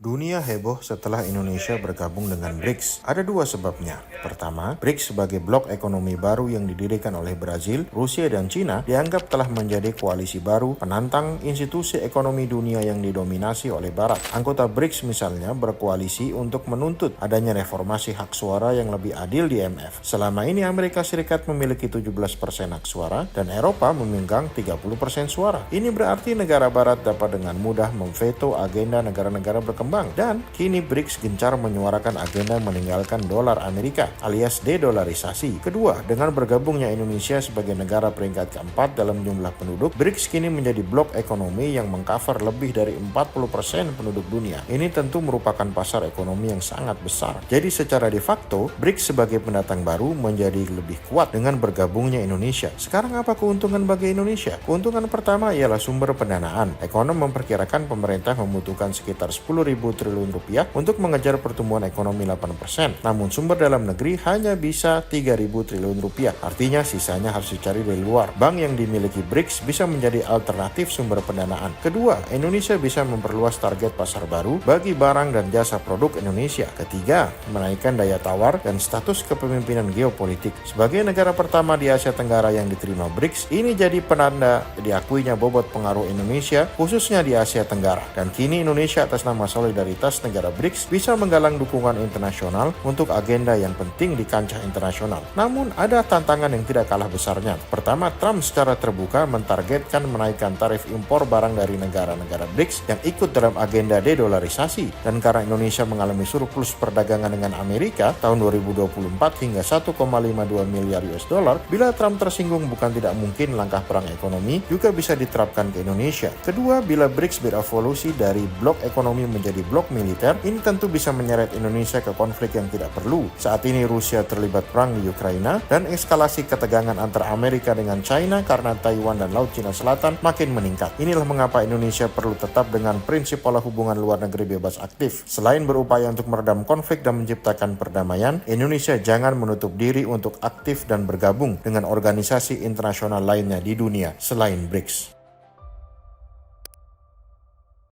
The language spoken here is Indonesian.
Dunia heboh setelah Indonesia bergabung dengan BRICS. Ada dua sebabnya. Pertama, BRICS sebagai blok ekonomi baru yang didirikan oleh Brazil, Rusia, dan Cina dianggap telah menjadi koalisi baru penantang institusi ekonomi dunia yang didominasi oleh Barat. Anggota BRICS misalnya berkoalisi untuk menuntut adanya reformasi hak suara yang lebih adil di IMF. Selama ini Amerika Serikat memiliki 17% hak suara dan Eropa memegang 30% suara. Ini berarti negara Barat dapat dengan mudah memveto agenda negara-negara berkembang. Dan kini BRICS gencar menyuarakan agenda meninggalkan dolar Amerika alias de-dolarisasi. Kedua, dengan bergabungnya Indonesia sebagai negara peringkat keempat dalam jumlah penduduk, BRICS kini menjadi blok ekonomi yang mengcover lebih dari 40% penduduk dunia. Ini tentu merupakan pasar ekonomi yang sangat besar. Jadi secara de facto, BRICS sebagai pendatang baru menjadi lebih kuat dengan bergabungnya Indonesia. Sekarang apa keuntungan bagi Indonesia? Keuntungan pertama ialah sumber pendanaan. Ekonom memperkirakan pemerintah membutuhkan sekitar 10.000 triliun rupiah untuk mengejar pertumbuhan ekonomi 8%. Namun sumber dalam negeri hanya bisa 3.000 triliun rupiah. Artinya sisanya harus dicari dari luar. Bank yang dimiliki BRICS bisa menjadi alternatif sumber pendanaan. Kedua, Indonesia bisa memperluas target pasar baru bagi barang dan jasa produk Indonesia. Ketiga, menaikkan daya tawar dan status kepemimpinan geopolitik. Sebagai negara pertama di Asia Tenggara yang diterima BRICS, ini jadi penanda diakuinya bobot pengaruh Indonesia khususnya di Asia Tenggara. Dan kini Indonesia atas nama solidaritas negara BRICS bisa menggalang dukungan internasional untuk agenda yang penting di kancah internasional. Namun ada tantangan yang tidak kalah besarnya. Pertama, Trump secara terbuka mentargetkan menaikkan tarif impor barang dari negara-negara BRICS yang ikut dalam agenda de-dolarisasi. Dan karena Indonesia mengalami surplus perdagangan dengan Amerika tahun 2024 hingga 1,52 miliar US dollar, bila Trump tersinggung bukan tidak mungkin langkah perang ekonomi juga bisa diterapkan ke Indonesia. Kedua, bila BRICS berevolusi dari blok ekonomi menjadi blok militer, ini tentu bisa menyeret Indonesia ke konflik yang tidak perlu. Saat ini Rusia terlibat perang di Ukraina dan eskalasi ketegangan antara Amerika dengan China karena Taiwan dan Laut Cina Selatan makin meningkat. Inilah mengapa Indonesia perlu tetap dengan prinsip pola hubungan luar negeri bebas aktif. Selain berupaya untuk meredam konflik dan menciptakan perdamaian, Indonesia jangan menutup diri untuk aktif dan bergabung dengan organisasi internasional lainnya di dunia selain BRICS.